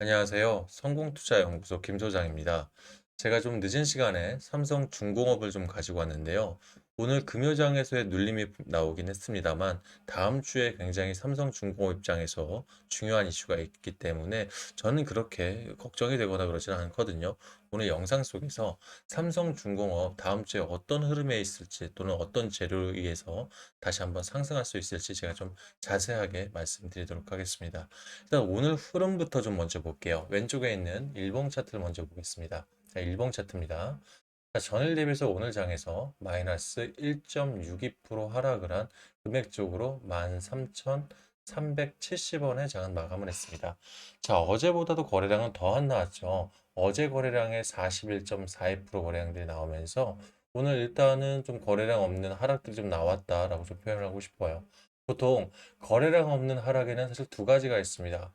안녕하세요. 성공투자연구소 김 소장입니다. 제가 좀 늦은 시간에 삼성중공업을 좀 가지고 왔는데요. 오늘 금요장에서의 눌림이 나오긴 했습니다만 다음 주에 굉장히 삼성중공업 입장에서 중요한 이슈가 있기 때문에 저는 그렇게 걱정이 되거나 그러지는 않거든요. 오늘 영상 속에서 삼성중공업 다음 주에 어떤 흐름에 있을지 또는 어떤 재료에 의해서 다시 한번 상승할 수 있을지 제가 좀 자세하게 말씀드리도록 하겠습니다. 일단 오늘 흐름부터 좀 먼저 볼게요. 왼쪽에 있는 일봉 차트를 먼저 보겠습니다. 자, 일봉 차트입니다. 자, 전일 대비해서 오늘 장에서 마이너스 1.62% 하락을 한 금액적으로 13,370원의 장은 마감을 했습니다. 자, 어제보다도 거래량은 더 안 나왔죠. 어제 거래량의 41.42% 거래량들이 나오면서 오늘 일단은 좀 거래량 없는 하락들이 좀 나왔다라고 좀 표현을 하고 싶어요. 보통 거래량 없는 하락에는 사실 두 가지가 있습니다.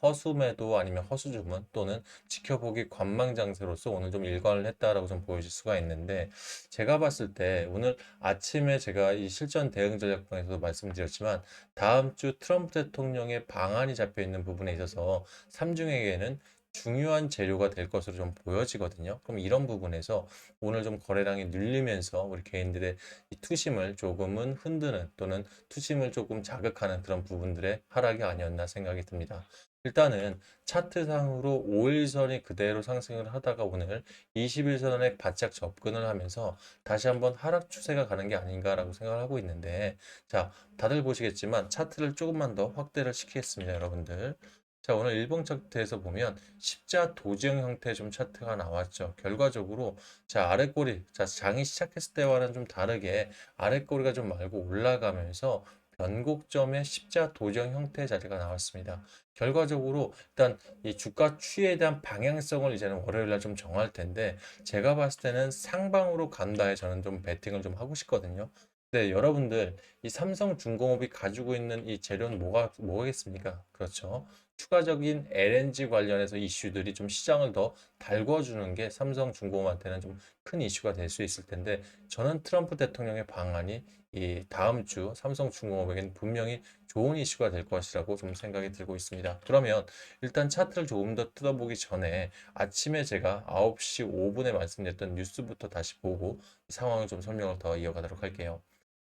허수매도 아니면 허수주문 또는 지켜보기 관망 장세로서 오늘 좀 일관을 했다라고 좀 보여질 수가 있는데 제가 봤을 때 오늘 아침에 제가 이 실전 대응 전략방에서도 말씀드렸지만 다음 주 트럼프 대통령의 방안이 잡혀 있는 부분에 있어서 삼중에게는 중요한 재료가 될 것으로 좀 보여지거든요. 그럼 이런 부분에서 오늘 좀 거래량이 늘리면서 우리 개인들의 이 투심을 조금은 흔드는 또는 투심을 조금 자극하는 그런 부분들의 하락이 아니었나 생각이 듭니다. 일단은 차트상으로 5일선이 그대로 상승을 하다가 오늘 21선에 바짝 접근을 하면서 다시 한번 하락 추세가 가는 게 아닌가라고 생각을 하고 있는데 자, 다들 보시겠지만 차트를 조금만 더 확대를 시키겠습니다, 여러분들. 자, 오늘 일봉 차트에서 보면 십자 도지형 형태의 좀 차트가 나왔죠. 결과적으로 자, 아랫꼬리, 자, 장이 시작했을 때와는 좀 다르게 아랫꼬리가 좀 말고 올라가면서 변곡점의 십자 도정 형태의 자리가 나왔습니다. 결과적으로 일단 이 주가 추이에 대한 방향성을 이제는 월요일 날 좀 정할 텐데 제가 봤을 때는 상방으로 간다에 저는 좀 베팅을 좀 하고 싶거든요. 네, 여러분들 이 삼성중공업이 가지고 있는 이 재료는 뭐겠습니까? 그렇죠. 추가적인 LNG 관련해서 이슈들이 좀 시장을 더 달궈주는 게 삼성중공업한테는 좀 큰 이슈가 될 수 있을 텐데 저는 트럼프 대통령의 방안이 이 다음 주 삼성중공업에게는 분명히 좋은 이슈가 될 것이라고 좀 생각이 들고 있습니다. 그러면 일단 차트를 조금 더 뜯어보기 전에 아침에 제가 9시 5분에 말씀드렸던 뉴스부터 다시 보고 상황을 좀 설명을 더 이어가도록 할게요.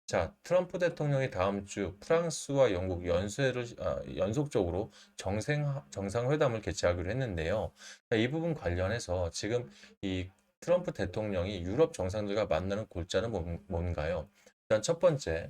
자, 트럼프 대통령이 다음 주 프랑스와 영국 연속적으로 정상회담을 개최하기로 했는데요. 자, 이 부분 관련해서 지금 이 트럼프 대통령이 유럽 정상들과 만나는 골자는 뭔가요? 일단 첫 번째,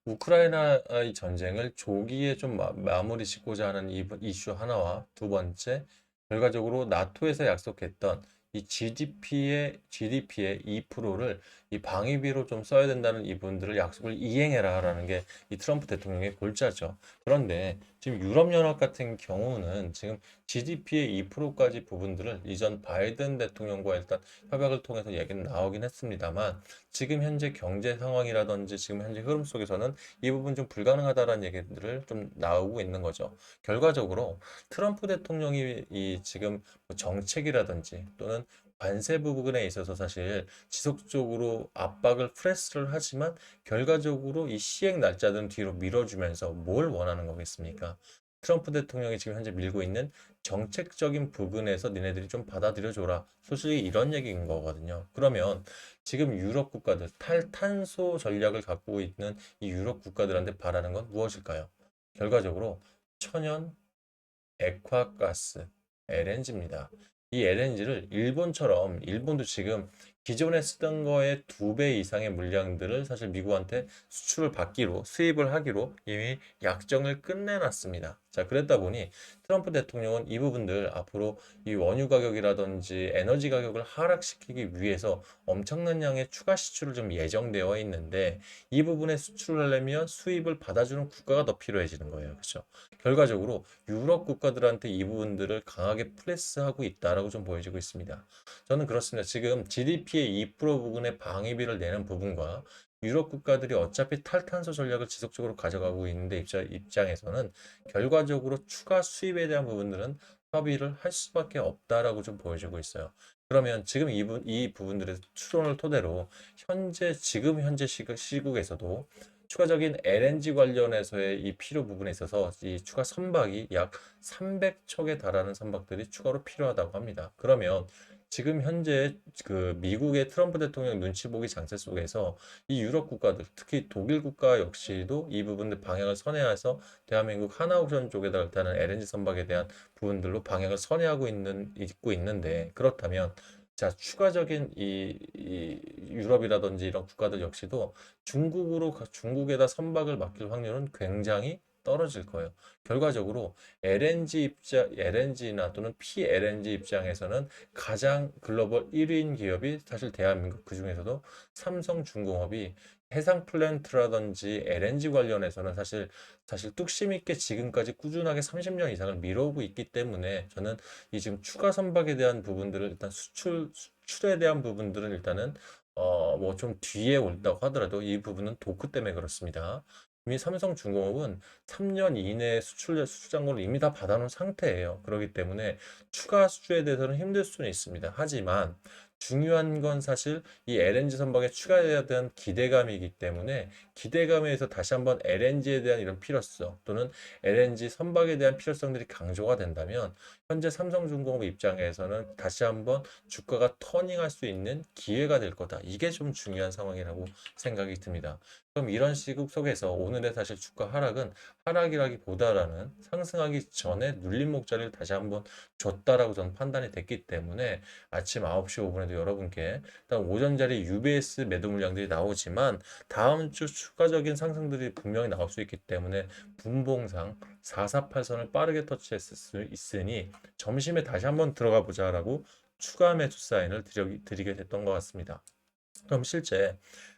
우크라이나의 전쟁을 조기에 좀 마무리 짓고자 하는 이슈 하나와 두 번째, 결과적으로 나토에서 약속했던 이 GDP의 2%를 이 방위비로 좀 써야 된다는 이분들을 약속을 이행해라라는 게 이 트럼프 대통령의 골자죠. 그런데 지금 유럽연합 같은 경우는 지금 GDP의 2%까지 부분들을 이전 바이든 대통령과 일단 협약을 통해서 얘기는 나오긴 했습니다만 지금 현재 경제 상황이라든지 지금 현재 흐름 속에서는 이 부분 좀 불가능하다라는 얘기들을 좀 나오고 있는 거죠. 결과적으로 트럼프 대통령이 이 지금 뭐 정책이라든지 또는 관세 부분에 있어서 사실 지속적으로 압박을 프레스를 하지만 결과적으로 이 시행 날짜들은 뒤로 밀어주면서 뭘 원하는 거겠습니까? 트럼프 대통령이 지금 현재 밀고 있는 정책적인 부분에서 니네들이 좀 받아들여줘라. 솔직히 이런 얘기인 거거든요. 그러면 지금 유럽 국가들 탈탄소 전략을 갖고 있는 이 유럽 국가들한테 바라는 건 무엇일까요? 결과적으로 천연 액화가스, LNG입니다. 이 LNG를 일본처럼 일본도 지금 기존에 쓰던 거의 2배 이상의 물량들을 사실 미국한테 수출을 받기로 수입을 하기로 이미 약정을 끝내놨습니다. 자, 그랬다 보니 트럼프 대통령은 이 부분들 앞으로 이 원유 가격이라든지 에너지 가격을 하락시키기 위해서 엄청난 양의 추가 수출을 좀 예정되어 있는데 이 부분에 수출을 하려면 수입을 받아주는 국가가 더 필요해지는 거예요. 그렇죠? 결과적으로 유럽 국가들한테 이 부분들을 강하게 프레스하고 있다라고 좀 보여지고 있습니다. 저는 그렇습니다. 지금 GDP의 2% 부분의 방위비를 내는 부분과 유럽 국가들이 어차피 탈탄소 전략을 지속적으로 가져가고 있는데 입장에서는 결과적으로 추가 수입에 대한 부분들은 협의를 할 수밖에 없다라고 좀 보여지고 있어요. 그러면 지금 이 부분들의 추론을 토대로 지금 현재 시국에서도 추가적인 LNG 관련해서의 이 필요 부분에 있어서 이 추가 선박이 약 300척에 달하는 선박들이 추가로 필요하다고 합니다. 그러면 지금 현재 그 미국의 트럼프 대통령 눈치 보기 장세 속에서 이 유럽 국가들, 특히 독일 국가 역시도 이 부분들 방향을 선회해서 대한민국 하나오션 쪽에다 일단은 LNG 선박에 대한 부분들로 방향을 선회하고 있고 있는데, 그렇다면 자, 추가적인 이 유럽이라든지 이런 국가들 역시도 중국에다 선박을 맡길 확률은 굉장히 떨어질 거예요. 결과적으로 LNG나 또는 PLNG 입장에서는 가장 글로벌 1위인 기업이 사실 대한민국, 그중에서도 삼성중공업이 해상 플랜트라든지 LNG 관련해서는 사실 뚝심 있게 지금까지 꾸준하게 30년 이상을 미뤄오고 있기 때문에, 저는 이 지금 추가 선박에 대한 부분들을 일단 수출에 대한 부분들은 일단은 뭐 좀 뒤에 온다고 하더라도 이 부분은 도크 때문에 그렇습니다. 이미 삼성중공업은 3년 이내에 수출 잔고를 이미 다 받아놓은 상태예요. 그렇기 때문에 추가 수주에 대해서는 힘들 수는 있습니다. 하지만 중요한 건 사실 이 LNG 선박에 추가해야 되는 기대감이기 때문에, 기대감에서 다시 한번 LNG에 대한 이런 필요성 또는 LNG 선박에 대한 필요성들이 강조가 된다면, 현재 삼성중공업 입장에서는 다시 한번 주가가 터닝할 수 있는 기회가 될 거다. 이게 좀 중요한 상황이라고 생각이 듭니다. 그럼 이런 시국 속에서 오늘의 사실 주가 하락은 하락이라기보다는 상승하기 전에 눌림 목자리를 다시 한번 줬다라고 저는 판단이 됐기 때문에, 아침 9시 5분에도 여러분께 일단 오전 자리 UBS 매도 물량들이 나오지만 다음 주 추가적인 상승들이 분명히 나올 수 있기 때문에, 분봉상 448선을 빠르게 터치했을 수 있으니 점심에 다시 한번 들어가 보자라고 추가 매수 사인을 드리게 됐던 것 같습니다. 그럼 실제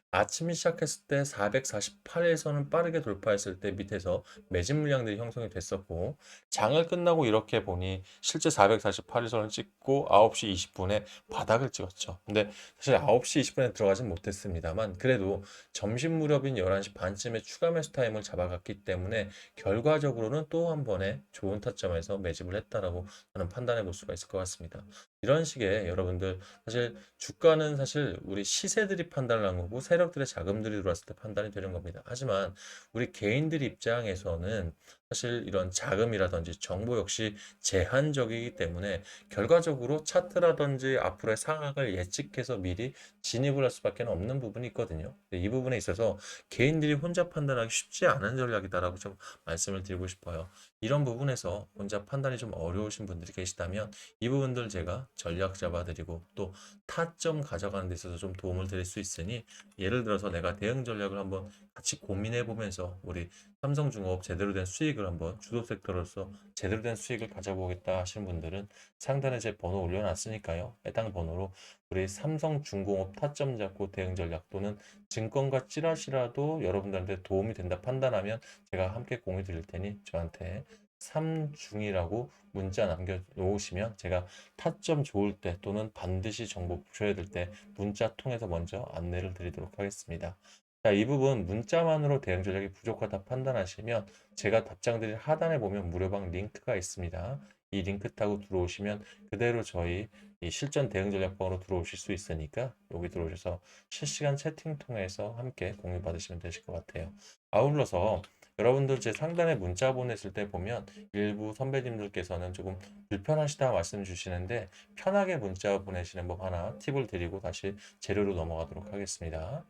아침이 시작했을 때 448에서는 빠르게 돌파했을 때 밑에서 매집 물량들이 형성이 됐었고, 장을 끝나고 이렇게 보니 실제 448일선을 찍고 9시 20분에 바닥을 찍었죠. 근데 사실 9시 20분에 들어가진 못했습니다만, 그래도 점심 무렵인 11시 반쯤에 추가 매수 타임을 잡아갔기 때문에 결과적으로는 또 한 번의 좋은 타점에서 매집을 했다라고 저는 판단해 볼 수가 있을 것 같습니다. 이런 식의 여러분들, 사실 주가는 사실 우리 시세들이 판단을 한 거고 세력들의 자금들이 들어왔을 때 판단이 되는 겁니다. 하지만 우리 개인들 입장에서는 사실 이런 자금이라든지 정보 역시 제한적이기 때문에, 결과적으로 차트라든지 앞으로의 상황을 예측해서 미리 진입을 할 수밖에 없는 부분이 있거든요. 이 부분에 있어서 개인들이 혼자 판단하기 쉽지 않은 전략이다라고 좀 말씀을 드리고 싶어요. 이런 부분에서 혼자 판단이 좀 어려우신 분들이 계시다면 이 부분들 제가 전략 잡아드리고 또 타점 가져가는 데 있어서 좀 도움을 드릴 수 있으니, 예를 들어서 내가 대응 전략을 한번 같이 고민해 보면서 우리 삼성중공업 제대로 된 수익을 한번 주도 섹터로서 제대로 된 수익을 가져보겠다 하시는 분들은 상단에 제 번호 올려놨으니까요. 해당 번호로 우리 삼성중공업 타점 잡고 대응 전략 또는 증권가 찌라시라도 여러분들한테 도움이 된다 판단하면 제가 함께 공유 드릴 테니 저한테 삼중이라고 문자 남겨놓으시면 제가 타점 좋을 때 또는 반드시 정보 보셔야 될 때 문자 통해서 먼저 안내를 드리도록 하겠습니다. 자, 이 부분 문자만으로 대응 전략이 부족하다 판단하시면 제가 답장 드릴 하단에 보면 무료방 링크가 있습니다. 이 링크 타고 들어오시면 그대로 저희 이 실전 대응 전략방으로 들어오실 수 있으니까 여기 들어오셔서 실시간 채팅 통해서 함께 공유 받으시면 되실 것 같아요. 아울러서 여러분들 제 상단에 문자 보냈을 때 보면 일부 선배님들께서는 조금 불편하시다 말씀 주시는데, 편하게 문자 보내시는 법 하나 팁을 드리고 다시 재료로 넘어가도록 하겠습니다.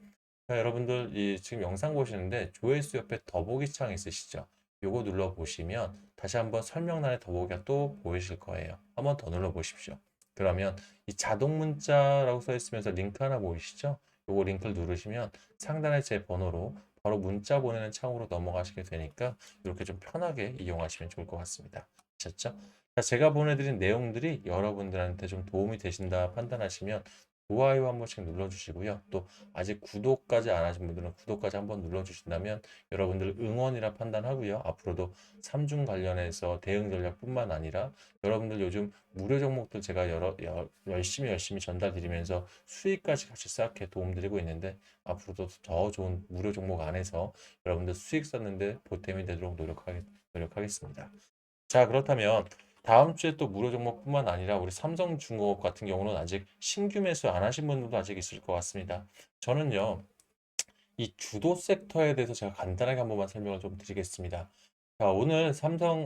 자, 여러분들 지금 영상 보시는데 조회수 옆에 더보기 창 있으시죠? 요거 눌러 보시면 다시 한번 설명란에 더보기가 또 보이실 거예요. 한번 더 눌러 보십시오. 그러면 이 자동 문자라고 써 있으면서 링크 하나 보이시죠? 요거 링크를 누르시면 상단에 제 번호로 바로 문자 보내는 창으로 넘어가시게 되니까 이렇게 좀 편하게 이용하시면 좋을 것 같습니다. 아셨죠? 자, 제가 보내드린 내용들이 여러분들한테 좀 도움이 되신다 판단하시면 좋아요 한 번씩 눌러주시고요. 또 아직 구독까지 안 하신 분들은 구독까지 한번 눌러주신다면 여러분들 응원이라 판단하고요. 앞으로도 삼중 관련해서 대응 전략뿐만 아니라 여러분들 요즘 무료 종목들 제가 열심히 전달드리면서 수익까지 같이 쌓게 도움드리고 있는데, 앞으로도 더 좋은 무료 종목 안에서 여러분들 수익 쌓는데 보탬이 되도록 노력하겠습니다. 자, 그렇다면 다음 주에 또 무료 종목뿐만 아니라 우리 삼성중공업 같은 경우는 아직 신규 매수 안 하신 분들도 아직 있을 것 같습니다. 저는요, 이 주도 섹터에 대해서 제가 간단하게 한 번만 설명을 좀 드리겠습니다. 자, 오늘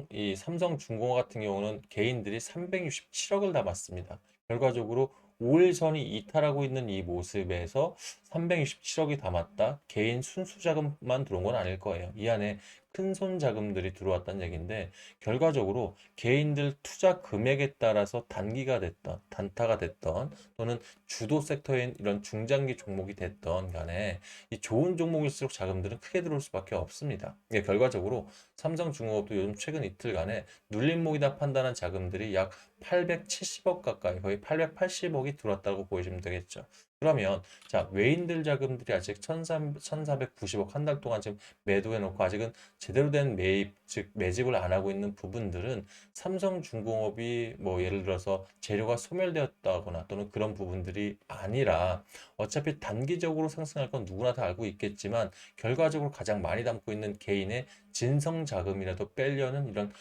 이 삼성중공업 같은 경우는 개인들이 367억을 담았습니다. 결과적으로 5일 전이 이탈하고 있는 이 모습에서 367억이 담았다. 개인 순수 자금만 들어온 건 아닐 거예요. 이 안에 큰손 자금들이 들어왔다는 얘기인데, 결과적으로 개인들 투자 금액에 따라서 단기가 됐던, 단타가 됐던, 또는 주도 섹터인 이런 중장기 종목이 됐던 간에 이 좋은 종목일수록 자금들은 크게 들어올 수밖에 없습니다. 예, 결과적으로 삼성중공업도 요즘 최근 이틀간에 눌림목이다 판단한 자금들이 약 870억 가까이, 거의 880억이 들어왔다고 보시면 되겠죠. 그러면 자, 외인들 자금들이 아직 1490억 한 달 동안 지금 매도해놓고 아직은 제대로 된 매입, 즉 매집을 안 하고 있는 부분들은 삼성중공업이 뭐 예를 들어서 재료가 소멸되었다거나 또는 그런 부분들이 아니라, 어차피 단기적으로 상승할 건 누구나 다 알고 있겠지만 결과적으로 가장 많이 담고 있는 개인의 진성 자금이라도 빼려는 이런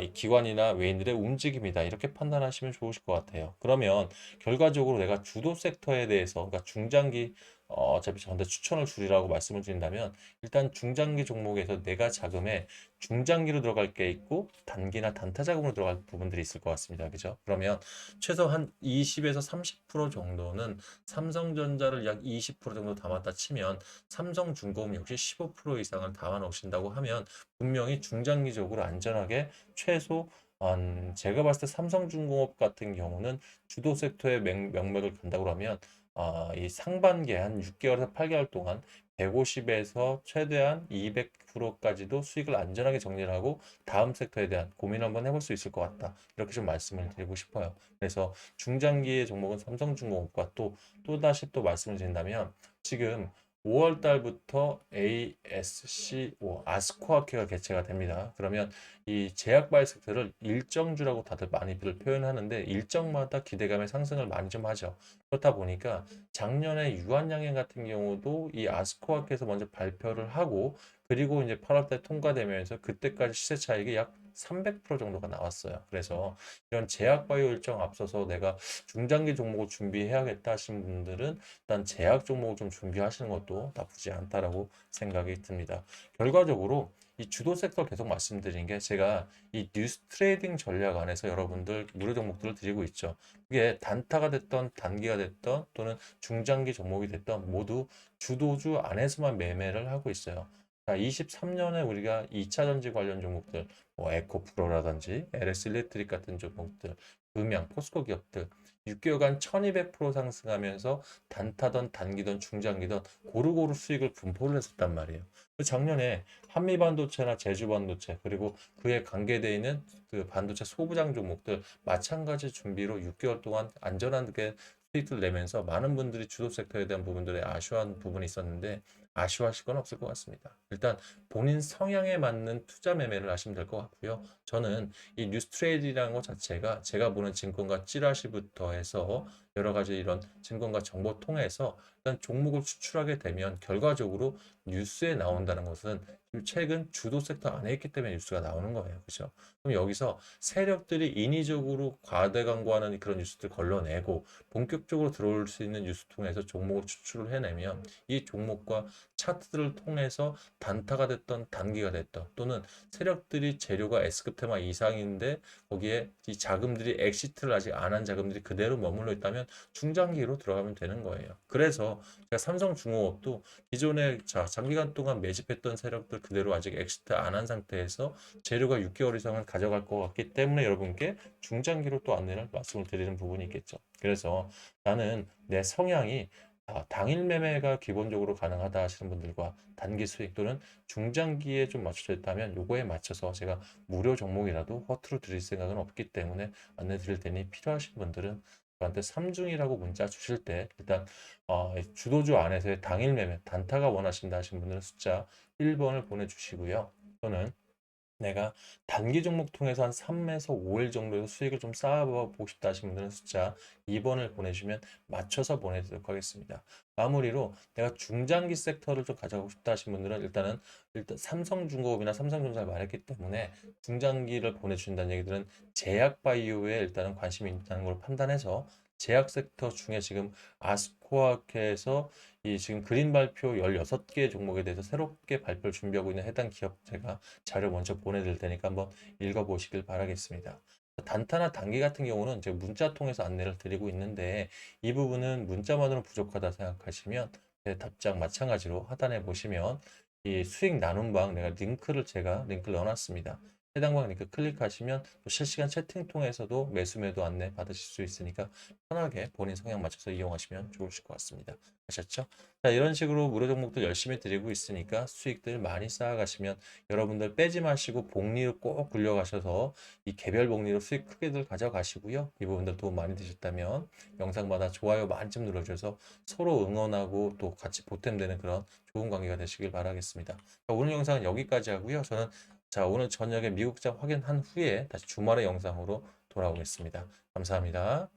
이 기관이나 외인들의 움직임이다. 이렇게 판단하시면 좋으실 것 같아요. 그러면 결과적으로 내가 주도 섹터에 대해서, 그러니까 중장기, 어차피 저한테 추천을 줄이라고 말씀을 드린다면, 일단 중장기 종목에서 내가 자금에 중장기로 들어갈 게 있고 단기나 단타 자금으로 들어갈 부분들이 있을 것 같습니다. 그죠? 그러면 최소 한 20에서 30% 정도는 삼성전자를 약 20% 정도 담았다 치면, 삼성중공업 역시 15% 이상을 담아 놓으신다고 하면 분명히 중장기적으로 안전하게 최소 제가 봤을 때 삼성중공업 같은 경우는 주도 섹터의 명맥을 간다고 하면 이 상반기에 한 6개월에서 8개월 동안 150에서 최대한 200%까지도 수익을 안전하게 정리를 하고 다음 섹터에 대한 고민 한번 해볼 수 있을 것 같다. 이렇게 좀 말씀을 드리고 싶어요. 그래서 중장기의 종목은 삼성중공업과 또다시 또 말씀을 드린다면, 지금 5월 달부터 ASC5 아스코아케가 개최가 됩니다. 그러면 이 제약바이오 섹터를 일정주라고 다들 많이들 표현하는데, 일정마다 기대감의 상승을 많이 좀 하죠. 그렇다 보니까 작년에 유한양행 같은 경우도 이 아스코아케에서 먼저 발표를 하고, 그리고 이제 8월 달 통과되면서 그때까지 시세 차익이 약 300% 정도가 나왔어요. 그래서 이런 제약바이오 일정 앞서서 내가 중장기 종목을 준비해야겠다 하시는 분들은 일단 제약 종목을 좀 준비하시는 것도 나쁘지 않다라고 생각이 듭니다. 결과적으로 이 주도 섹터 계속 말씀드린 게, 제가 이 뉴스 트레이딩 전략 안에서 여러분들 무료 종목들을 드리고 있죠. 그게 단타가 됐던 단기가 됐던 또는 중장기 종목이 됐던 모두 주도주 안에서만 매매를 하고 있어요. 자, 23년에 우리가 2차 전지 관련 종목들, 뭐 에코프로라든지 LS 일렉트릭 같은 종목들, 금양, 포스코 기업들 6개월간 1200% 상승하면서 단타던 단기던 중장기던 고루고루 수익을 분포를 했었단 말이에요. 그 작년에 한미반도체나 제주반도체, 그리고 그에 관계되어 있는 그 반도체 소부장 종목들 마찬가지 준비로 6개월 동안 안전하게 수익을 내면서 많은 분들이 주도 섹터에 대한 부분들에 아쉬워하는 부분이 있었는데, 아쉬워하실 건 없을 것 같습니다. 일단 본인 성향에 맞는 투자 매매를 하시면 될 것 같고요. 저는 이 뉴스 트레이드라는 것 자체가 제가 보는 증권가 찌라시부터 해서 여러 가지 이런 증권가 정보 통해서 일단 종목을 추출하게 되면, 결과적으로 뉴스에 나온다는 것은 최근 주도 섹터 안에 있기 때문에 뉴스가 나오는 거예요. 그죠? 그럼 여기서 세력들이 인위적으로 과대 광고하는 그런 뉴스들 걸러내고 본격적으로 들어올 수 있는 뉴스 통해서 종목을 추출을 해내면, 이 종목과 차트들을 통해서 단타가 됐던 단기가 됐던, 또는 세력들이 재료가 S급 테마 이상인데 거기에 이 자금들이 엑시트를 아직 안 한 자금들이 그대로 머물러 있다면 중장기로 들어가면 되는 거예요. 그래서 제가 삼성중공업도 기존에 장기간 동안 매집했던 세력들 그대로 아직 엑시트 안 한 상태에서 재료가 6개월 이상은 가져갈 것 같기 때문에 여러분께 중장기로 또 안내를 말씀을 드리는 부분이 있겠죠. 그래서 나는 내 성향이 당일 매매가 기본적으로 가능하다 하시는 분들과 단기 수익 또는 중장기에 좀 맞춰져 있다면, 요거에 맞춰서 제가 무료 종목이라도 허투루 드릴 생각은 없기 때문에 안내 드릴 테니, 필요하신 분들은 저한테 삼중이라고 문자 주실 때 일단 주도주 안에서의 당일 매매 단타가 원하신다 하시는 분들은 숫자 1번을 보내주시고요. 또는 내가 단기 종목 통해서 한 3에서 5일 정도의 수익을 좀 쌓아보고 싶다 하시는 분들은 숫자 2번을 보내주시면 맞춰서 보내드리도록 하겠습니다. 마무리로 내가 중장기 섹터를 좀 가져가고 싶다 하시는 분들은 일단 삼성중공업이나 삼성전자를 말했기 때문에 중장기를 보내주신다는 얘기들은 제약바이오에 일단은 관심이 있다는 걸 판단해서 제약 섹터 중에 지금 아스코아케에서 이 지금 그린 발표 16개 종목에 대해서 새롭게 발표를 준비하고 있는 해당 기업 제가 자료 먼저 보내드릴 테니까 한번 읽어보시길 바라겠습니다. 단타나 단기 같은 경우는 이제 문자 통해서 안내를 드리고 있는데 이 부분은 문자만으로 부족하다 생각하시면 제 답장 마찬가지로 하단에 보시면 이 수익 나눔방 내가 제가 링크를 넣어놨습니다. 해당 방 링크 클릭하시면 또 실시간 채팅 통해서도 매수 매도 안내 받으실 수 있으니까 편하게 본인 성향 맞춰서 이용하시면 좋으실 것 같습니다. 아셨죠? 자, 이런 식으로 무료 종목들 열심히 드리고 있으니까 수익들 많이 쌓아가시면 여러분들 빼지 마시고 복리를 꼭 굴려가셔서 이 개별 복리로 수익 크게들 가져가시고요. 이 부분들 도움 많이 되셨다면 영상마다 좋아요 많이 좀 눌러주셔서 서로 응원하고 또 같이 보탬되는 그런 좋은 관계가 되시길 바라겠습니다. 자, 오늘 영상은 여기까지 하고요. 저는 오늘 저녁에 미국장 확인한 후에 다시 주말의 영상으로 돌아오겠습니다. 감사합니다.